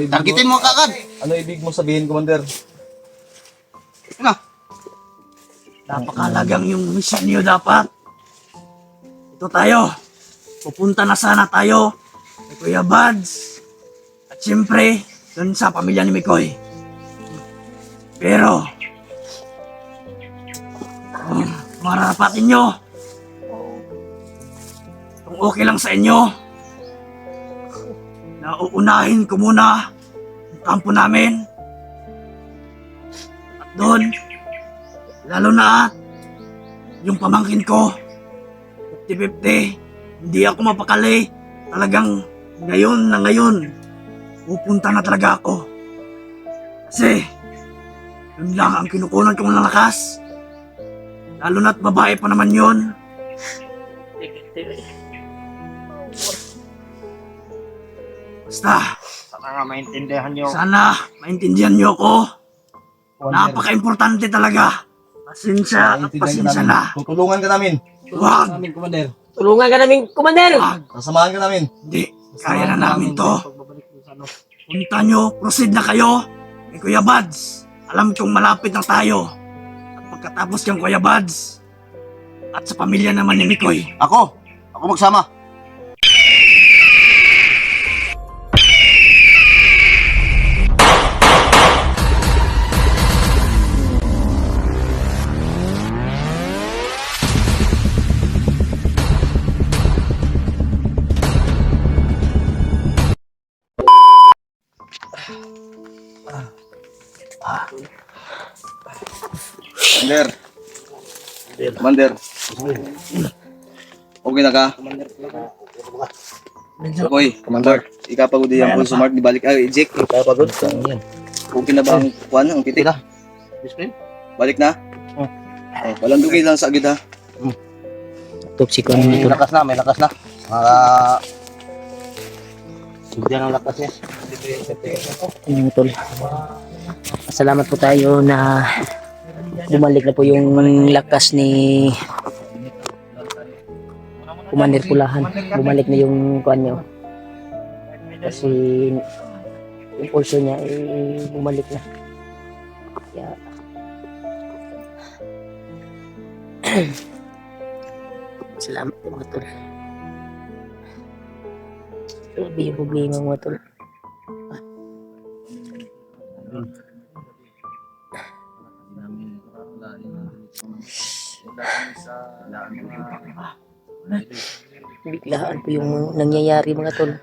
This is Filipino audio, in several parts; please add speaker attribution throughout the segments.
Speaker 1: Targetin mo kagad.
Speaker 2: Ano ibig mo sabihin, Commander?
Speaker 1: Ano?
Speaker 3: Napakalagang yung mission niyo dapat. Ito tayo. Pupunta na sana tayo kay Kuya Buds. At siyempre, dun sa pamilya ni Mikoy. Pero, marapatin nyo. Kung okay lang sa inyo, na uunahin ko muna ang kampo namin. At doon, lalo na yung pamangkin ko, 50-50, hindi ako mapakali. Talagang ngayon na ngayon, pupunta na talaga ako. Kasi, yun lang ang kinukunan kong lakas. Lalo na't babae pa naman yun. Basta,
Speaker 1: Sana maintindihan nyo.
Speaker 3: sana maintindihan niyo ako. Napaka-importante talaga. Pasensya at pasensya na.
Speaker 2: Tutulungan ka namin.
Speaker 3: Huwag,
Speaker 2: Commander.
Speaker 4: Tulungan ka namin, Commander!
Speaker 3: huwag.
Speaker 2: Sasamahan ka namin.
Speaker 3: Hindi, kaya na namin to. Punta nyo, proceed na kayo. Kay Kuya Buds, alam kong malapit na tayo. At pagkatapos kang Kuya Buds, at sa pamilya naman ni Mikoy.
Speaker 1: Ako magsama.
Speaker 2: Commander. Okay na ka? Koy, Commander. Ikapagod yung pulso mark, di balik. Ay, Jake.
Speaker 1: Kapagod ka yan.
Speaker 2: Okay na ba ang kuwan, ang pitik? Balik na? Oh, walang dugi lang sa agad ha.
Speaker 4: Toxic ko
Speaker 1: May lakas na. Diyan ang lakas niya.
Speaker 4: tol. Salamat po tayo na bumalik na po yung lakas ni Commander Pulahan. Bumalik na yung kuan niyo. Kasi yung pulso niya bumalik na. Kaya salamat po mga tol. Grabe yung problema mga tol. Biglaan po yung nangyayari mga tol.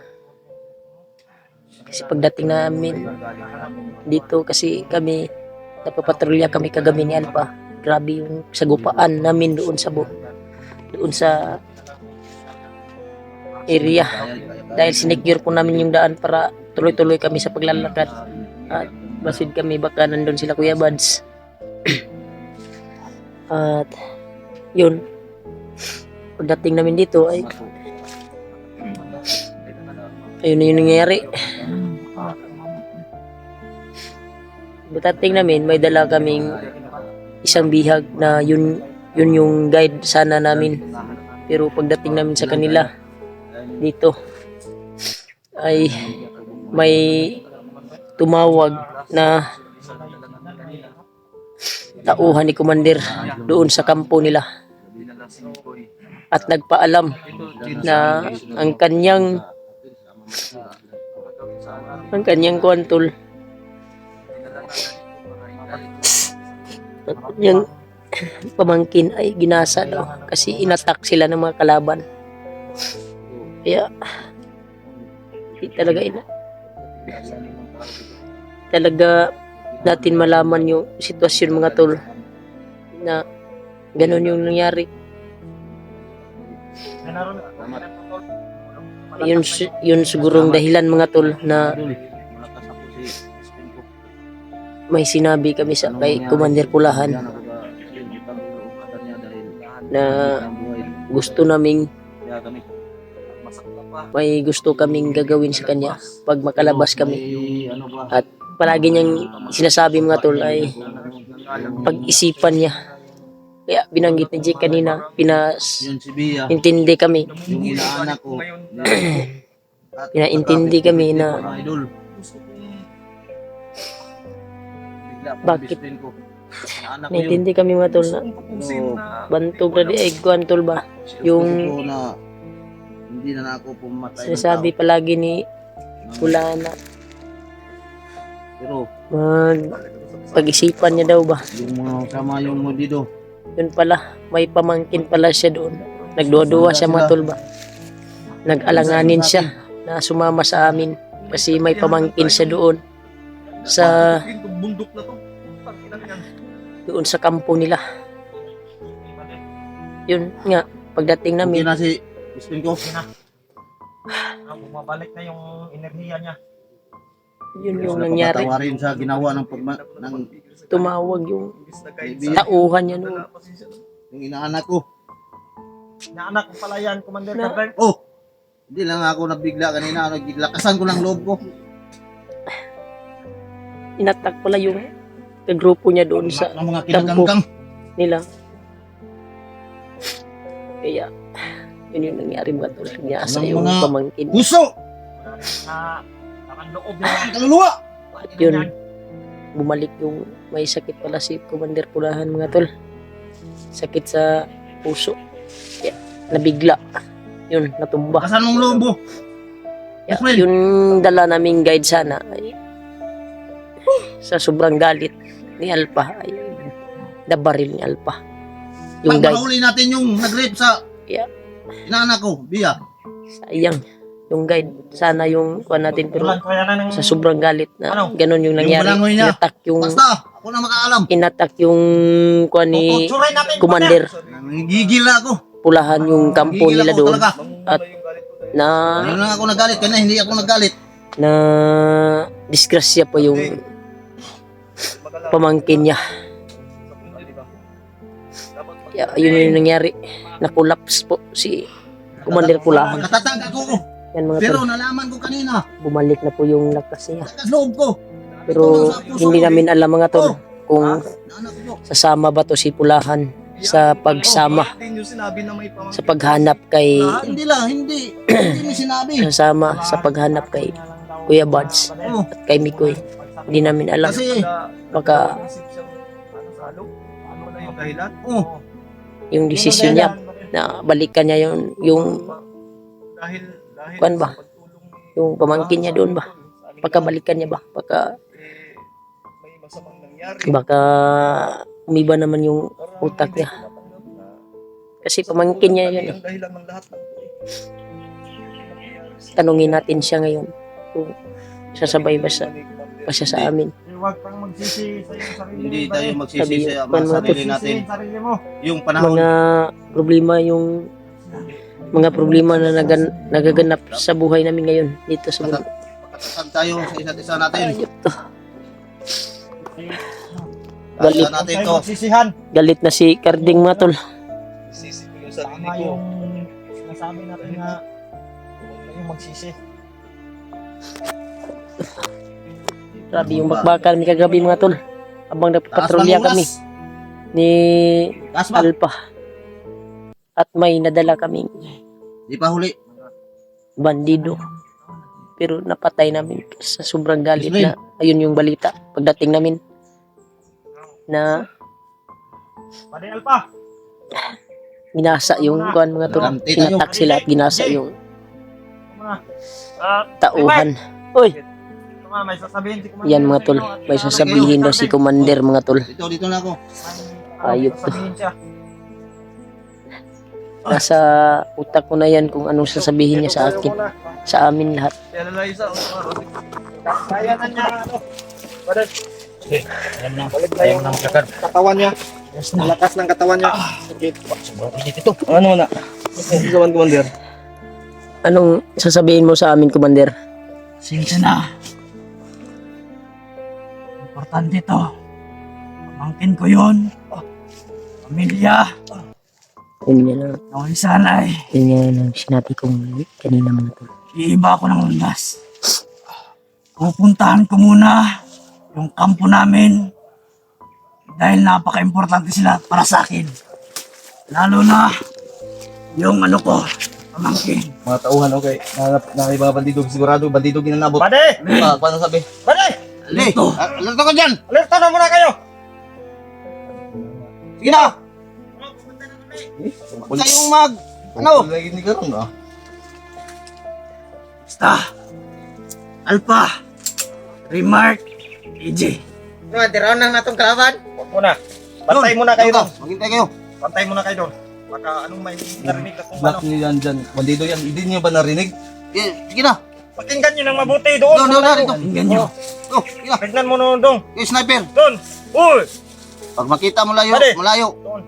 Speaker 4: Kasi pagdating namin dito, kasi kami napapatrolya kami kagabi ni Alpha. Grabe yung sagupaan namin doon sa area. Dahil sinecure po namin yung daan para tuloy-tuloy kami sa paglalakad. At basid kami baka nandun sila Kuya Buds. At yun, pagdating namin dito ay ayun na yung nangyayari. Pagdating namin, may dala kaming isang bihag na yun yung guide sana namin. Pero pagdating namin sa kanila dito ay may tumawag na tauhan ni Commander doon sa kampo nila at nagpaalam na ang kanyang kwantol, ang kanyang pamangkin ay ginasa daw kasi inatak sila ng mga kalaban. Kaya talaga natin malaman yung sitwasyon mga tol na ganun yung nangyari. Yun sigurong dahilan mga tol na may sinabi kami sa kay Commander Pulahan na gusto kaming gagawin sa kanya pag makalabas kami. At palagi niyang sinasabi mga tol ay pag-isipan niya. Kaya binanggit ni Jake kanina, intindi kami. Pinaintindi kami na Bakit?
Speaker 1: Best friend ko. Anak ko yun.
Speaker 4: Naintindi kami mga tol na bantog na di ay kuan tol ba? Yung
Speaker 1: Gusto ko na hindi na ako pumatay ng
Speaker 4: sinasabi
Speaker 1: tao.
Speaker 4: palagi ni Kulana,
Speaker 1: Pero
Speaker 4: pag-isipan niya daw ba?
Speaker 1: yung mga kasama yung mo dito.
Speaker 4: Yun pala, may pamangkin pala siya doon. Nagduwa-duwa siya mga tol ba? Nag-alanganin siya na sumama sa amin kasi may pamangkin siya doon sa
Speaker 2: Bundok na to.
Speaker 4: doon sa kampo nila. Yun nga, pagdating
Speaker 1: Okay
Speaker 4: namin,
Speaker 1: na si best friend ko.
Speaker 3: Bumabalik na yung enerhiya niya.
Speaker 4: yun
Speaker 1: Gusto
Speaker 4: yung
Speaker 1: na
Speaker 4: nangyari.
Speaker 1: papatawarin sa ginawa ng
Speaker 4: Tumawag yung tauhan niya noon.
Speaker 1: yung inaanak ko.
Speaker 3: Naanak ko pala yan, Commander
Speaker 4: Na-
Speaker 3: Carter.
Speaker 1: Oh! Hindi lang ako nabigla kanina. Naglakasan ko ng loob ko.
Speaker 4: Inatak pala yung kagrupo niya doon sa
Speaker 1: Ng mga kinagangkang.
Speaker 4: nila. Kaya, yun yung nangyari mga tol. Niyasa
Speaker 1: Ng
Speaker 4: yung
Speaker 1: mga-
Speaker 4: pamangkin.
Speaker 1: Puso!
Speaker 3: Na nakanloob niya.
Speaker 1: Kaluluwa!
Speaker 4: At yun, bumalik yung may sakit pala si Commander Pulahan mga tol. Sakit sa puso. Kaya, nabigla. Yun, natumba.
Speaker 1: Kasan mong loob mo?
Speaker 4: Kaya,
Speaker 1: Well.
Speaker 4: yung dala naming guide sana ay sa sobrang galit ni Alpa ay nabaril ni Alpa. Yung guide,
Speaker 1: Pagpahuli natin yung nag-rape sa
Speaker 4: Yeah.
Speaker 1: inaanak ko, Bia.
Speaker 4: sayang. Yung guide, sana yung kuha natin pero
Speaker 3: Tulan ko yan na ng...
Speaker 4: sa sobrang galit na
Speaker 3: Ano?
Speaker 4: ganun yung nangyari.
Speaker 1: balangoy niya.
Speaker 4: Inatak yung
Speaker 1: Basta, ako na makaalam.
Speaker 4: inatak yung kuha ni
Speaker 3: Tutsurin natin,
Speaker 4: Commander
Speaker 1: Nangigigil na ako.
Speaker 4: Pulahan yung kampo
Speaker 1: Nangigigil
Speaker 4: nila
Speaker 1: ako
Speaker 4: doon
Speaker 1: talaga.
Speaker 4: at na
Speaker 1: Ngayon lang ako nagalit, kaya hindi ako nagalit.
Speaker 4: na disgrasya po yung pamangkin niya. Kaya yun yung nangyari. Nakulaps po si Commander Pulahan.
Speaker 1: Katatag ako.
Speaker 4: Yan mga
Speaker 1: Pero
Speaker 4: tol,
Speaker 1: nalaman ko kanina,
Speaker 4: bumalik na po yung lakas niya.
Speaker 1: lakas loob ko.
Speaker 4: Pero hindi namin alam mga tol kung
Speaker 1: Naanak ko.
Speaker 4: sasama ba to si Pulahan sa pagsama, sa paghanap kay
Speaker 1: Hindi lang, hindi. Hindi mo sinabi.
Speaker 4: sasama sa paghanap kay Kuya Buds
Speaker 1: Oh,
Speaker 4: at kay Mikoy. Hindi namin alam.
Speaker 1: kasi,
Speaker 4: Baka
Speaker 1: oh,
Speaker 4: yung desisyon niya na balikan niya yung kuan ba? Yung pamangkin niya doon ba? Pagkabalikan niya ba? Baka umiba naman yung utak niya. Kasi pamangkin niya yun eh. Tanungin natin siya ngayon kung sasabay ba siya sa amin.
Speaker 3: Huwag kang magsisi sa iyong sarili.
Speaker 1: hindi tayo
Speaker 3: Bale.
Speaker 1: magsisi sa
Speaker 4: Sabi,
Speaker 1: mga sarili natin.
Speaker 3: Sisihin sarili mo.
Speaker 1: Yung panahon,
Speaker 4: Mga problema na nagaganap sa buhay namin ngayon dito sa mundo.
Speaker 1: pagkakasag tayo sa isa't isa natin.
Speaker 4: Ayop to.
Speaker 1: Galit natin
Speaker 3: Huwag
Speaker 1: to.
Speaker 3: tayo magsisihan.
Speaker 4: Galit na si Carding mga tol.
Speaker 3: Tama yung sinasabi natin na huwag tayong magsisi.
Speaker 4: Grabe yung bakbakan kami kagabi mga tol. Habang nagpapatrolya kami ni
Speaker 1: Taas ba?
Speaker 4: Alpa. At may nadala kaming
Speaker 1: Di pa huli.
Speaker 4: bandido. Pero napatay namin sa sobrang galit
Speaker 1: Ismail.
Speaker 4: na ayun yung balita pagdating namin na
Speaker 3: Pade Alpa.
Speaker 4: ginasa yung kuan mga tol.
Speaker 1: Ganti tayo.
Speaker 4: Inatak sila at ginasa yung
Speaker 3: Muna.
Speaker 4: tauhan. Uy,
Speaker 3: May sasabihin si Commander
Speaker 4: yan mga
Speaker 3: sa
Speaker 4: tol.
Speaker 3: inyo at
Speaker 4: May
Speaker 3: sinabi
Speaker 4: sasabihin
Speaker 3: ko,
Speaker 4: daw si Commander mga tol.
Speaker 1: Dito na ako.
Speaker 4: Ayop to.
Speaker 3: sasabihin siya.
Speaker 4: Nasa utak ko na yan kung anong sasabihin niya sa akin. Sa amin lahat.
Speaker 3: Kaya na niya ano. Pade.
Speaker 1: Ayan na. Ayan na sakad.
Speaker 3: Katawan niya. Lakas ng katawan niya.
Speaker 2: Ano na? Gawan, Commander.
Speaker 4: Anong sasabihin mo sa amin, Commander?
Speaker 3: Sige na. Importante to. Pamangkin ko yun. Pamilya.
Speaker 4: Yun yan lang.
Speaker 3: Naway sanay.
Speaker 4: Yun yan ang sinabi kong kanina mga tol.
Speaker 3: Iiba ako ng landas. Pupuntahan ko muna yung kampo namin dahil napaka-importante sila para sa akin. Lalo na yung ano ko, pamangkin.
Speaker 2: Mga tauhan, okay. Mga bandido, sigurado, bandido ginanabot.
Speaker 3: Pade!
Speaker 2: Paano sabi?
Speaker 3: Pade! Alerto.
Speaker 1: Alerto ka dyan!
Speaker 5: Alerto na muna kayo!
Speaker 1: Sige na! Huwag kayong ano?
Speaker 2: Lagi ni karon ah.
Speaker 3: Basta. Alpha. Remark. AJ.
Speaker 5: Nga, tiraw na natong kalaban. Huwag muna. Bantay muna kayo doon.
Speaker 1: Maghintay kayo.
Speaker 5: Bantay muna kayo doon. Baka anong may narinig na kung ano.
Speaker 2: Black niyo yan dyan. Bandido yan. Hindi niyo ba narinig?
Speaker 1: Sige na.
Speaker 5: Pakinggan nyo ng mabuti doon.
Speaker 1: Doon, dito.
Speaker 3: Tingnan nyo.
Speaker 1: Oh, sige na.
Speaker 5: Tignan mo noon doon.
Speaker 1: Sniper.
Speaker 5: Doon. Uy!
Speaker 1: Pag makita mo layo,
Speaker 5: Pwede.
Speaker 1: malayo.
Speaker 5: Doon.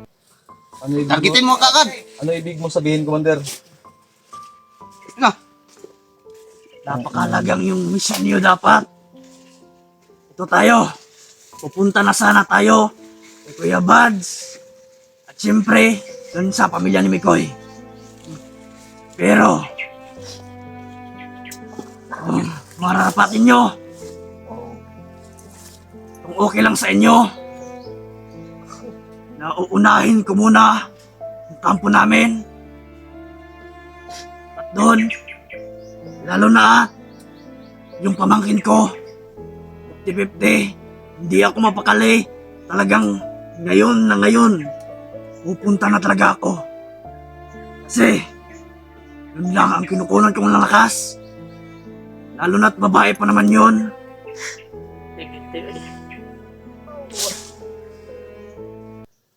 Speaker 2: Ano ibig
Speaker 1: Targetin mo kagad.
Speaker 2: Ano ibig mo sabihin, Commander?
Speaker 1: Sige na.
Speaker 3: Napakalagang yung mission nyo dapat. Ito tayo. Pupunta na sana tayo kay Kuya Buds. At siyempre, dun sa pamilya ni Mikoy. Pero, marapatin nyo. Kung okay lang sa inyo, na uunahin ko muna ang kampo namin. At doon, lalo na yung pamangkin ko, 50-50, hindi ako mapakali. Talagang ngayon na ngayon, pupunta na talaga ako. Kasi, yun lang ang kinukunan kong lakas. Lalo na't babae pa naman yun.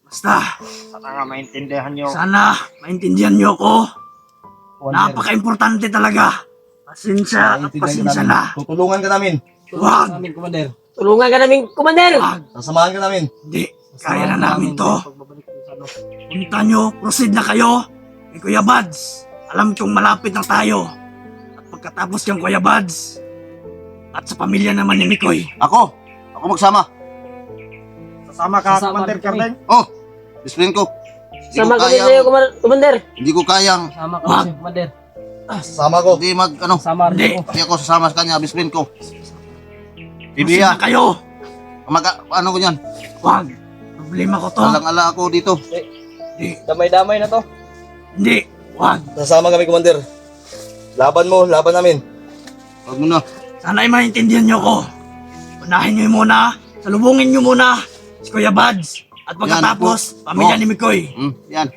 Speaker 3: Basta,
Speaker 5: Sana nga maintindihan nyo.
Speaker 3: sana maintindihan niyo ako. Napaka-importante talaga. Pasensya at pasensya na.
Speaker 2: Tutulungan ka namin.
Speaker 3: Huwag,
Speaker 4: Tulungan ka namin, Commander!
Speaker 3: huwag.
Speaker 2: Sasamahan ka namin.
Speaker 3: Hindi, kaya na namin to. Punta nyo, proceed na kayo. Kay Kuya Buds, alam kong malapit na tayo. At pagkatapos kang Kuya Buds, at sa pamilya naman ni Mikoy,
Speaker 1: Ako magsama.
Speaker 5: Sasama ka, Commander Kardeng.
Speaker 1: Oh, discipline ko. Hindi
Speaker 4: Sama
Speaker 1: ko
Speaker 4: kami
Speaker 1: kayang-
Speaker 4: sa'yo, Commander!
Speaker 1: Hindi ko kayang,
Speaker 3: huwag,
Speaker 2: Sama ko.
Speaker 1: hindi
Speaker 3: hindi.
Speaker 1: hindi ako sasama sa kanya, discipline ko.
Speaker 3: Proceed
Speaker 1: Ibiya,
Speaker 3: na kayo.
Speaker 1: ano ko yan?
Speaker 3: Huwag, problema ko to.
Speaker 1: Alang-ala ako dito.
Speaker 3: Hindi,
Speaker 5: Damay-damay na to.
Speaker 3: hindi, huwag.
Speaker 2: Sasama kami, Commander. Laban mo, laban namin.
Speaker 1: Huwag mo na.
Speaker 3: Sana ay maintindihan nyo ko. Unahin nyo muna, salubungin nyo muna si Kuya Buds. At pagkatapos, pamilya
Speaker 1: Oh.
Speaker 3: ni Mikoy.
Speaker 1: Yan.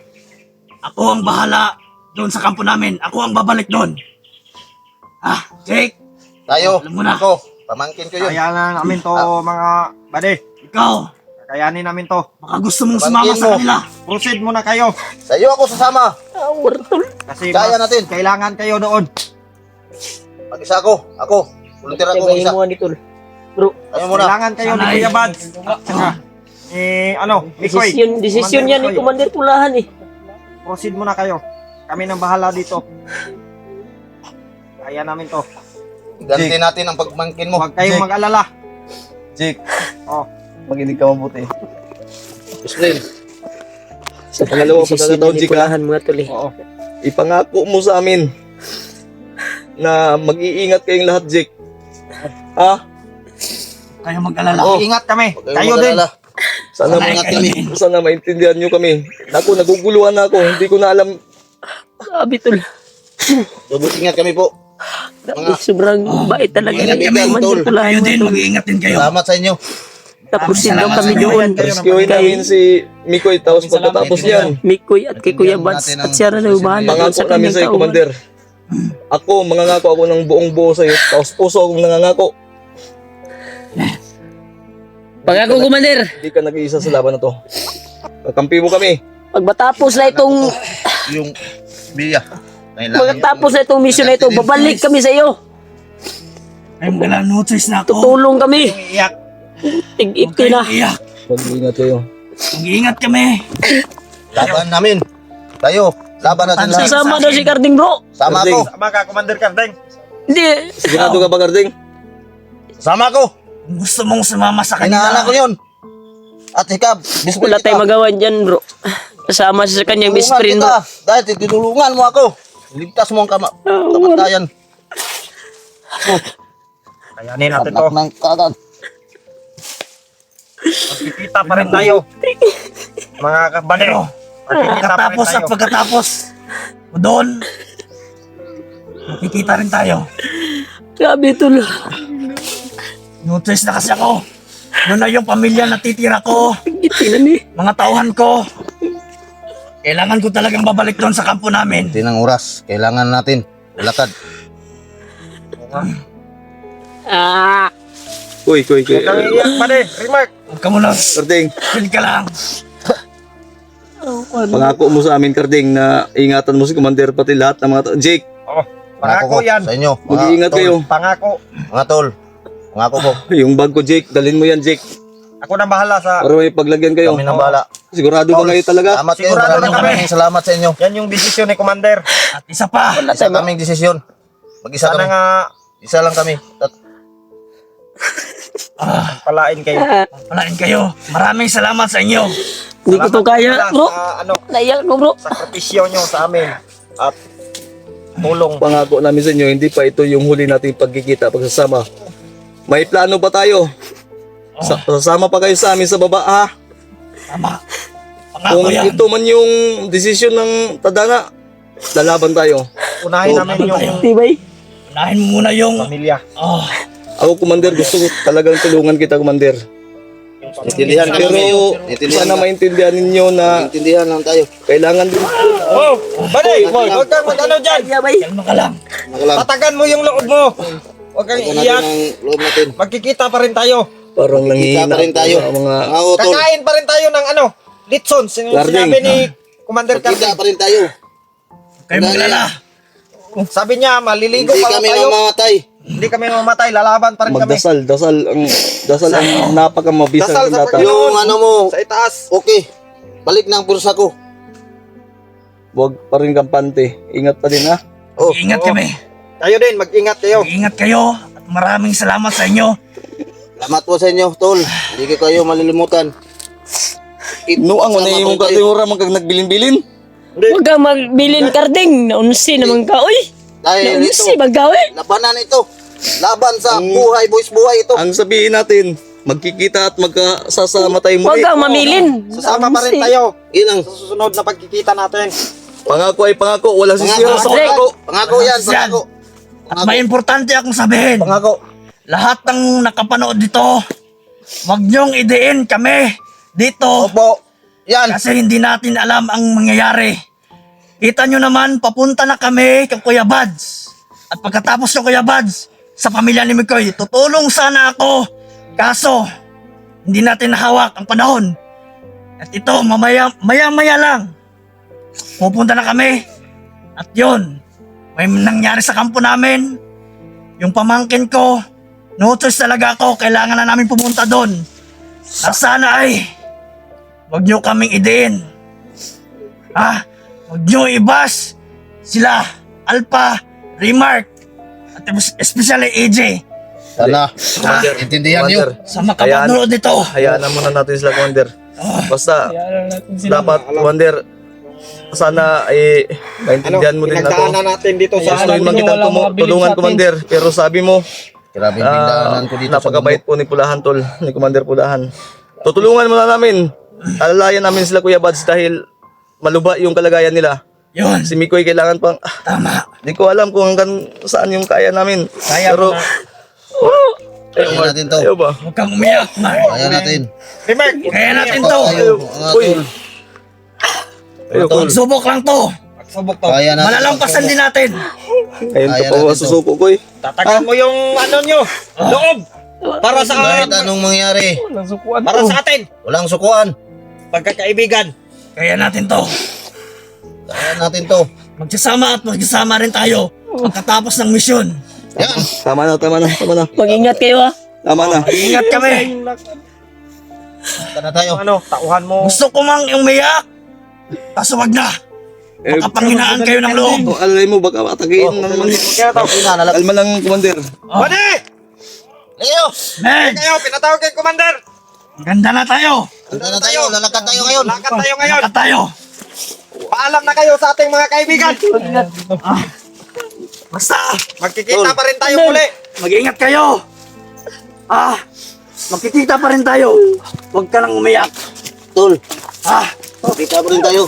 Speaker 3: Ako ang bahala doon sa kampo namin. Ako ang babalik doon. Ah, Jake,
Speaker 1: Tayo.
Speaker 3: Alam mo na.
Speaker 1: Ako, pamangkin ko yun.
Speaker 5: Kaya na namin to, mga bade.
Speaker 3: ikaw,
Speaker 5: Kakayanin namin to.
Speaker 3: baka gusto mong sumama
Speaker 1: Pamangkin
Speaker 3: sa
Speaker 1: mo.
Speaker 3: kanila.
Speaker 5: Proceed muna kayo.
Speaker 1: Sa iyo ako sasama.
Speaker 5: Kasi
Speaker 1: Kaya natin.
Speaker 5: kailangan kayo doon.
Speaker 1: Mag-isa ako. Volunteer ako
Speaker 4: Tibayin
Speaker 1: mag-isa.
Speaker 4: mo dito. Bro,
Speaker 1: Tayo muna.
Speaker 5: Kailangan kayo ni
Speaker 3: Sanay.
Speaker 5: Kuya Buds. At saka, Mikoy.
Speaker 4: desisyon yan ni Commander Pulahan eh.
Speaker 5: Proceed muna kayo. Kami nang bahala dito. Kaya namin to.
Speaker 1: Ganti natin ang pagmangkin mo.
Speaker 5: Huwag kayong
Speaker 2: Jake.
Speaker 5: mag-alala.
Speaker 2: Jake,
Speaker 5: Oh,
Speaker 2: maginig ka mabuti.
Speaker 1: Discipline.
Speaker 2: Sa pangalawang pagkakataon, Jake, ha?
Speaker 4: Pulahan mga tol eh.
Speaker 5: oo.
Speaker 2: Ipangako mo sa amin na mag-iingat kayong lahat, Jake. Ha?
Speaker 3: Kayo mag-alala.
Speaker 5: Oh, ingat kami.
Speaker 1: Huwag kayong
Speaker 5: Kayo din.
Speaker 1: mag-alala.
Speaker 2: Sana,
Speaker 3: Sanay kayo din.
Speaker 2: sana maintindihan nyo kami. Naku, naguguluhan na ako. Hindi ko na alam.
Speaker 4: Sabi tol.
Speaker 1: Ingat kami po.
Speaker 4: Sobrang bait talaga
Speaker 1: Ingat
Speaker 4: ni
Speaker 1: kami,
Speaker 4: Commander
Speaker 1: tol.
Speaker 4: Pulahan
Speaker 3: Kayo
Speaker 4: mga
Speaker 3: din,
Speaker 4: tol.
Speaker 3: mag-iingat din kayo.
Speaker 1: Salamat sa inyo.
Speaker 4: Tapos daw
Speaker 3: Salamat
Speaker 4: kami
Speaker 3: sa
Speaker 4: doon.
Speaker 2: Rescuein namin si Mikoy. Tapos pagkatapos yan,
Speaker 4: Mikoy at kay Kuya Buds at siya na bahala doon
Speaker 2: pangako
Speaker 4: sa
Speaker 2: namin
Speaker 4: kanyang
Speaker 2: sa'yo,
Speaker 4: tao.
Speaker 2: Commander. Ako, mangangako ako ng buong buo sa'yo. Tapos puso akong nangangako.
Speaker 4: Pag ako, Commander,
Speaker 2: Hindi ka nag-iisa sa laban na to. Kakampi mo kami.
Speaker 4: pag matapos na itong
Speaker 1: Yung biya. Kailangan
Speaker 4: Pagkatapos na itong mission na ito, babalik kami sa iyo.
Speaker 3: Ay, wala no choice na ako.
Speaker 4: Tutulong kami.
Speaker 5: Iyak.
Speaker 3: Huwag
Speaker 4: Tig-iti
Speaker 3: kayong
Speaker 4: na.
Speaker 3: iyak.
Speaker 2: Mag-iingat kayo.
Speaker 3: Mag-iingat kami.
Speaker 1: Laban namin. Tayo. Laban natin lahat.
Speaker 4: Sasama daw si Carding bro.
Speaker 1: Sama ako.
Speaker 5: Sama ka, Commander Kardeng.
Speaker 4: Hindi.
Speaker 2: Sigurado ka ba, Carding?
Speaker 1: Sama ako.
Speaker 3: Kung gusto mong sumama sa
Speaker 1: Kailangan
Speaker 3: kanila,
Speaker 1: ko yun. At ikaw, discipline
Speaker 4: Wala tayong magawa dyan bro. Kasama siya sa kanyang best friend bro.
Speaker 1: Dahil tinulungan mo ako. Ligtas mo ang kamatayan.
Speaker 5: Kayanin natin to.
Speaker 1: Anak ng kagat.
Speaker 5: Magkikita pa rin tayo. Mga kabane. Magkikita pa rin
Speaker 3: pagkatapos at
Speaker 5: tayo.
Speaker 3: pagkatapos, doon, makikita rin tayo.
Speaker 4: Grabe tol.
Speaker 3: No choice na kasi ako. Yun na yung pamilya na titira ko.
Speaker 4: Itinan ni.
Speaker 3: Mga tauhan ko. Kailangan ko talagang babalik doon sa kampo namin.
Speaker 1: Hindi ng oras. Kailangan natin. Lakad.
Speaker 2: Kuy.
Speaker 5: Huwag kang iiyak, pare. Remark.
Speaker 3: Huwag ka muna.
Speaker 2: Karding,
Speaker 3: Chill ka lang.
Speaker 2: pangako mo sa amin, Karding, na ingatan mo si Commander pati lahat ng mga Jake,
Speaker 5: Oh, pangako yan.
Speaker 1: Sa inyo.
Speaker 2: mag-iingat
Speaker 1: tol.
Speaker 2: kayo.
Speaker 5: Pangako.
Speaker 1: Mga tol. Pangako ko.
Speaker 2: Yung bag ko, Jake, dalhin mo yan, Jake.
Speaker 5: Ako na bahala sa...
Speaker 2: Para may paglagyan kayo.
Speaker 1: Kami nang bahala.
Speaker 2: Sigurado ba kayo talaga?
Speaker 1: Salamat kayo.
Speaker 5: Sigurado na kami.
Speaker 1: Maraming salamat sa inyo.
Speaker 5: Yan yung desisyon ni Commander.
Speaker 3: At isa pa.
Speaker 1: Isa kaming desisyon. Mag-isa
Speaker 5: Sana
Speaker 1: kami.
Speaker 5: nga
Speaker 1: Isa lang kami.
Speaker 5: palain kayo.
Speaker 3: Palain kayo. Maraming salamat sa inyo.
Speaker 4: Hindi ko to kaya,
Speaker 5: Salamat
Speaker 4: bro.
Speaker 5: sa,
Speaker 4: Naiyak ko, bro.
Speaker 5: sakripisyo nyo sa amin. At tulong.
Speaker 2: Pangako namin sa inyo, hindi pa ito yung huli nating pagkikita, pagsasama. May plano pa tayo. Sasama pa kayo sa amin sa baba, ha?
Speaker 3: Tama. Pangako
Speaker 2: Kung
Speaker 3: yan.
Speaker 2: ito man yung desisyon ng Tadhana, lalaban tayo.
Speaker 5: Unahin namin yung
Speaker 4: Tibay.
Speaker 3: Unahin mo muna yung...
Speaker 5: pamilya.
Speaker 3: Oh,
Speaker 2: Ako, Commander, gusto ko talagang tulungan kita, Commander.
Speaker 1: Intindihan kami.
Speaker 2: Pero sana maintindihan ninyo na
Speaker 1: Intindihan lang tayo.
Speaker 2: kailangan din.
Speaker 5: Oh, bali, huwag kang mag-ano dyan.
Speaker 3: kalma ka lang.
Speaker 1: Nakalang.
Speaker 5: Tatagan mo yung loob mo. Huwag kang
Speaker 1: Ito natin
Speaker 5: iiyak.
Speaker 1: ang loob natin.
Speaker 5: Magkikita pa rin tayo.
Speaker 2: Parang
Speaker 1: Kita
Speaker 2: nanghihina
Speaker 1: pa rin tayo.
Speaker 2: ang mga
Speaker 1: Ako, tol.
Speaker 5: Kakain pa rin tayo ng ano, litson.
Speaker 2: Larding.
Speaker 5: Sinabi ni Commander
Speaker 1: Kita
Speaker 5: Carding.
Speaker 1: pa rin tayo.
Speaker 3: Kayo maglala.
Speaker 5: Sabi niya, maliligo
Speaker 1: Hindi
Speaker 5: pa
Speaker 1: kami
Speaker 5: tayo.
Speaker 1: mamamatay.
Speaker 5: Hindi kami mamatay, lalaban pa rin kami.
Speaker 2: magdasal, dasal ang napakamabisang
Speaker 5: Dasal sa
Speaker 2: sandata.
Speaker 5: Panginoon.
Speaker 1: Yung ano mo,
Speaker 5: Sa itaas.
Speaker 1: okay. Balik na ang pursa ko.
Speaker 2: Huwag pa rin kampante. Ingat pa din, ha?
Speaker 1: Oh,
Speaker 3: Ingat
Speaker 5: oo.
Speaker 3: kami.
Speaker 5: Tayo din, mag-ingat kayo.
Speaker 3: Ingat kayo. At maraming salamat sa inyo.
Speaker 1: salamat po sa inyo, tol. Hindi ko kayo malilimutan.
Speaker 2: Noang
Speaker 1: Sama
Speaker 2: wala yung
Speaker 1: po kayo.
Speaker 2: katimura magkag nagbilin-bilin.
Speaker 4: Huwag ka magbilin, Karding. Naunsi naman ka, uy.
Speaker 1: Dahil ito,
Speaker 4: Naunsi, magawi.
Speaker 1: labanan ito. Laban sa buhay, boys, buhay ito.
Speaker 2: Ang sabihin natin, magkikita at magkasasama tayo
Speaker 4: Huwag
Speaker 2: muli.
Speaker 4: kang mamilin.
Speaker 5: Sasama pa rin
Speaker 4: Naunsi.
Speaker 5: tayo
Speaker 1: Ilang.
Speaker 5: sa susunod na pagkikita natin.
Speaker 2: Pangako ay pangako, walang sisira sa
Speaker 1: Pangako.
Speaker 2: pangako.
Speaker 1: Pangako yan, pangako.
Speaker 3: At may importante akong sabihin.
Speaker 1: Pangako.
Speaker 3: Lahat ng nakapanood dito, huwag niyong idein kami dito.
Speaker 1: Opo. Yan.
Speaker 3: Kasi hindi natin alam ang mangyayari. Kita nyo naman, papunta na kami kay Kuya Buds. At pagkatapos ng Kuya Buds, sa pamilya ni Mikoy, tutulong sana ako. Kaso, hindi natin nahawak ang panahon. At ito, maya-maya lang. Pupunta na kami. At yun, may nangyari sa kampo namin. Yung pamangkin ko, no choice talaga ako, kailangan na namin pumunta doon. At sana ay, huwag nyo kaming idein. Huwag nyo ibas sila, Alpha, Remark, at especially AJ.
Speaker 1: Sana. Intindihan nyo.
Speaker 2: Commander,
Speaker 3: Sa makapanood nito.
Speaker 2: hayaan na muna natin sila, Commander. Basta, dapat, Commander, sana ay maintindihan mo din ako.
Speaker 5: Pinagdaanan natin dito sa
Speaker 2: Gustuin man kitang tulungan, Commander. Pero sabi mo,
Speaker 1: Grabe yung bigdaanan ko dito sa
Speaker 2: napakabait po ni Pulahan, Tol, ni Commander Pulahan. Tutulungan mo na namin. Alalayan namin sila, Kuya Buds, dahil maluba yung kalagayan nila.
Speaker 3: Yun,
Speaker 2: Si Mikoy kailangan pang,
Speaker 3: tama.
Speaker 2: di ko alam kung hanggang saan yung kaya namin.
Speaker 3: Kaya
Speaker 2: Pero,
Speaker 1: Kaya natin to.
Speaker 2: ayaw ba?
Speaker 3: Huwag kang umiyak, Mark.
Speaker 1: Kaya natin.
Speaker 5: Remark,
Speaker 3: Kaya natin to.
Speaker 1: Tayo, mga
Speaker 2: Uy.
Speaker 1: tol.
Speaker 2: Ayaw ko.
Speaker 3: Subok lang to.
Speaker 5: magsubok to.
Speaker 1: Kaya natin.
Speaker 3: Malalampasan din natin.
Speaker 2: Ayun
Speaker 1: Kaya
Speaker 2: pa po,
Speaker 1: natin to.
Speaker 2: susuko ko eh.
Speaker 5: Tatagan mo yung ano nyo, loob. Para sa
Speaker 1: Kahit anong mangyari,
Speaker 5: para sa atin,
Speaker 1: walang sukuan.
Speaker 5: pagkakaibigan.
Speaker 3: Kaya natin to.
Speaker 1: Kaya natin to.
Speaker 3: Magsasama at magsasama rin tayo pagkatapos ng misyon.
Speaker 1: Yan.
Speaker 2: Tama na, tama na, tama na.
Speaker 4: Mag-ingat kayo, ha.
Speaker 2: Tama na.
Speaker 3: Ingat kami.
Speaker 1: Punta na tayo.
Speaker 5: Ano, tauhan mo.
Speaker 3: Gusto ko mang umiyak. Kaso wag na. Makapanghinaan kayo ng loob.
Speaker 2: Kung alay mo, baka matagiin na naman.
Speaker 5: Kaya to.
Speaker 2: Kalma lang, Commander.
Speaker 5: Bani!
Speaker 1: Leo!
Speaker 3: Men,
Speaker 5: Kayo, pinatawag kay Commander.
Speaker 3: ganda na tayo.
Speaker 1: Punta na tayo. Lalakad tayo ngayon.
Speaker 5: Lakad tayo ngayon.
Speaker 3: Lakad tayo.
Speaker 5: Paalam na kayo sa ating mga kaibigan.
Speaker 3: Basta,
Speaker 5: Magkikita pa rin tayo muli.
Speaker 3: mag-ingat kayo. Magkikita pa rin tayo. Huwag ka nang umiyak.
Speaker 1: Tol.
Speaker 3: Ah,
Speaker 1: Kita pa rin tayo.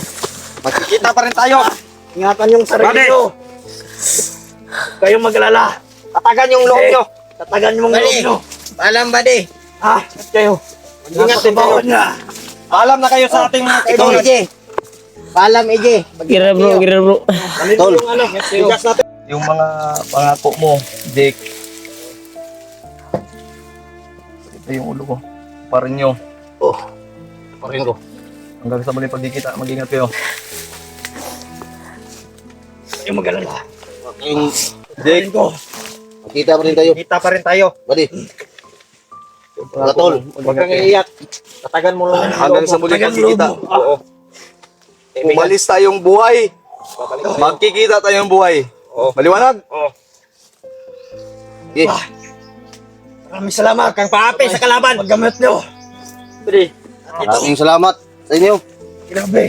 Speaker 5: Magkikita pa rin tayo.
Speaker 3: ingatan yung sarili
Speaker 5: Bani.
Speaker 3: nyo. Kayong maglala.
Speaker 5: Tatagan yung loob nyo.
Speaker 3: Tatagan yung
Speaker 1: Bani.
Speaker 3: loob nyo.
Speaker 5: Paalam, buddy.
Speaker 3: Ah,
Speaker 5: Ingat kayo.
Speaker 3: ingat din kayo. Na.
Speaker 5: Paalam na kayo sa ating mga
Speaker 1: Ikaw,
Speaker 5: kaibigan.
Speaker 1: EJ. Paalam, EJ.
Speaker 4: Gira bro, gira bro.
Speaker 1: Tol.
Speaker 5: Yung ano, bigas natin.
Speaker 2: Yung mga pangako mo, Jake. Ito yung ulo ko. Parin nyo.
Speaker 1: Parin ko.
Speaker 2: Hanggang sa muli pagkikita, mag-ingat kayo.
Speaker 3: Yung mag-alala.
Speaker 1: Yung
Speaker 2: Jake,
Speaker 3: Ko.
Speaker 1: makita pa rin tayo.
Speaker 5: Kita pa rin tayo.
Speaker 1: Buddy. Mga tol.
Speaker 5: Huwag kang iiyak. Tatagan mo lang.
Speaker 2: hanggang sa muli
Speaker 3: Tagang
Speaker 2: pagkikita.
Speaker 3: loob mo.
Speaker 2: Oo. Umalis tayong buhay. Magkikita tayong buhay.
Speaker 5: Oo.
Speaker 2: Maliwanag?
Speaker 5: Oo.
Speaker 1: EJ.
Speaker 3: Maraming salamat.
Speaker 5: Huwag kang paapi sa kalaban.
Speaker 3: Paggamit nyo.
Speaker 1: Maraming salamat sa inyo.
Speaker 3: Grabe.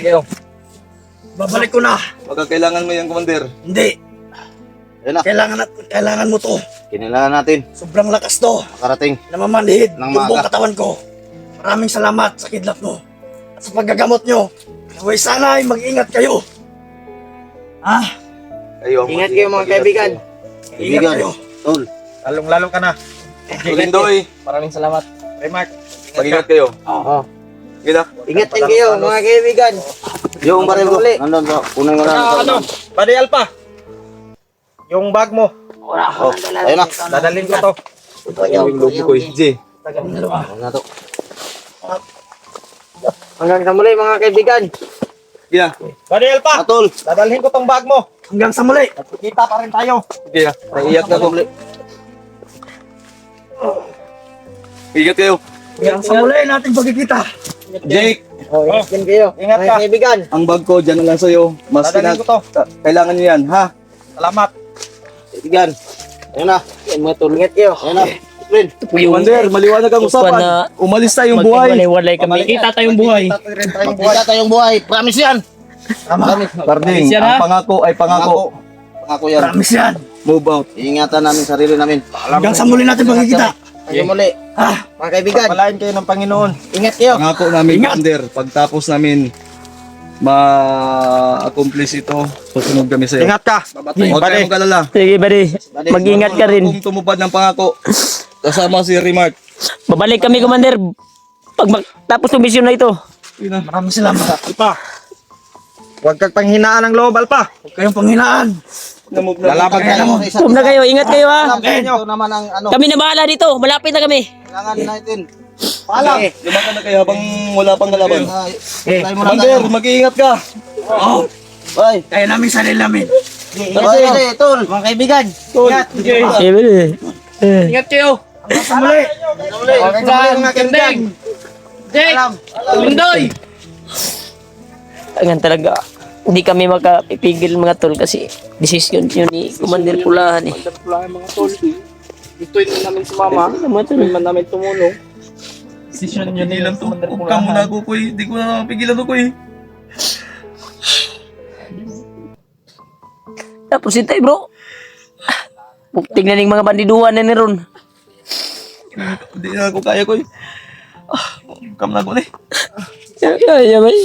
Speaker 3: Babalik ko na.
Speaker 2: Magkakailangan mo yan, Commander.
Speaker 3: Hindi.
Speaker 1: Ayun na.
Speaker 3: Kailangan mo to.
Speaker 1: Kinilangan natin.
Speaker 3: Sobrang lakas to.
Speaker 1: Makarating.
Speaker 3: Namamanhid
Speaker 1: Nang
Speaker 3: yung buong
Speaker 1: maaga.
Speaker 3: katawan ko. Maraming salamat sa kidlat mo. At sa paggagamot nyo. Naway sana ay mag-ingat kayo. Ah,
Speaker 2: Kayo,
Speaker 5: Ingat kayo mga kaibigan.
Speaker 3: ingat
Speaker 1: Kaibigan.
Speaker 3: kayo.
Speaker 1: Tol.
Speaker 5: Lalong-lalo ka na.
Speaker 2: Lindoy,
Speaker 5: Maraming salamat. Remark.
Speaker 2: mag-ingat kayo.
Speaker 5: Oo.
Speaker 2: Gina.
Speaker 5: Ingat din kayo mga kaibigan.
Speaker 1: Yung baril mo. Nandun sa unang nga
Speaker 5: Ano? Buddy Alpha. Yung bag mo.
Speaker 1: Oh, ayun na.
Speaker 5: Dadalhin ko to.
Speaker 2: Yung logo ko, EJ.
Speaker 1: Ayun na to.
Speaker 5: Hanggang sa muli mga kaibigan.
Speaker 2: Gina.
Speaker 5: Buddy Alpha.
Speaker 1: Tol.
Speaker 5: Dadalhin ko tong bag mo.
Speaker 3: Hanggang sa muli.
Speaker 5: Kita pa rin tayo.
Speaker 2: Gina. Naiiyak na ko. Ingat kayo.
Speaker 3: Hanggang sa muli natin pagkikita.
Speaker 2: Jake,
Speaker 5: Ingat din kayo. Ingat ka. Kaibigan.
Speaker 2: ang bag ko dyan na lang sa'yo. Mas
Speaker 5: Dadalhin ko to.
Speaker 2: kailangan nyo yan, ha?
Speaker 5: Salamat.
Speaker 1: Kaibigan. Ayun na.
Speaker 5: Ingat kayo.
Speaker 1: Ayun na. Friend.
Speaker 2: Commander, maliwanag ang
Speaker 4: Usapan na
Speaker 2: usapan. Umalis tayong buhay.
Speaker 4: Maghiwalay kami. Kita tayong buhay.
Speaker 5: Kita rin tayong buhay.
Speaker 1: Wala tayong buhay. Promise yan. Promise.
Speaker 2: Karding,
Speaker 4: Yan, ha?
Speaker 2: ang pangako ay pangako.
Speaker 1: Pangako yan.
Speaker 3: Promise yan.
Speaker 2: Move out.
Speaker 1: Iingatan namin sarili namin.
Speaker 3: Hanggang sa muli natin pagkikita.
Speaker 5: Hanggang muli.
Speaker 3: Ah,
Speaker 5: Mga kaibigan. Pagpalain kayo ng Panginoon. Ingat kayo.
Speaker 2: Pangako namin,
Speaker 3: Ingat.
Speaker 2: Commander. Pagtapos namin ma-accomplish ito, susunod kami sa'yo.
Speaker 5: Ingat ka.
Speaker 2: Huwag kayong mag-alala.
Speaker 4: Sige, buddy. Mag-ingat ka rin.
Speaker 2: Kung tumupad ng pangako, kasama si Remark.
Speaker 4: Babalik kami, Commander. Tapos ng mission na ito.
Speaker 2: Yun na.
Speaker 3: maraming salamat.
Speaker 5: Alpa. Huwag kang panghinaan ng loob, Alpa.
Speaker 3: Huwag kayong panghinaan.
Speaker 2: Namove na.
Speaker 5: Lalaban
Speaker 1: Kaya
Speaker 5: kayo.
Speaker 1: mo sa isa't
Speaker 4: Huwag na
Speaker 1: isa.
Speaker 4: kayo. Ingat kayo, ha.
Speaker 1: Ito naman ang ano.
Speaker 4: Kami na bahala dito. Malapit na kami.
Speaker 1: Kailangan natin. Paalam.
Speaker 2: Lumakan na kayo habang wala pang kalaban.
Speaker 1: Tayo muna
Speaker 2: Commander,
Speaker 1: tayo.
Speaker 2: mag-iingat ka.
Speaker 3: Oo.
Speaker 1: Bye.
Speaker 3: Kaya namin sarili namin.
Speaker 1: Bye. Tol.
Speaker 5: Mga kaibigan. Ingat.
Speaker 4: Eh, buddy.
Speaker 5: Ingat kayo.
Speaker 3: Hanggang sa muli.
Speaker 5: Hanggang sa muli mga kaibigan.
Speaker 4: Lindoy! Ganyan talaga. Hindi kami makapipigil mga tol kasi desisyon yun ni Commander Pulahan eh.
Speaker 5: Dito yun namin sumama.
Speaker 4: Mga tol.
Speaker 5: Man namin tumulong.
Speaker 2: Decision nyo nilang to. Huwag ka muna ako, Kuy. Hindi ko na mapigilan ako, Kuy.
Speaker 4: Tapos hintay bro. Tingnan ng mga bandiduhan na ni Ron.
Speaker 2: Hindi na ako kaya, Kuy. Kam na ako, eh.
Speaker 4: Kaya, may.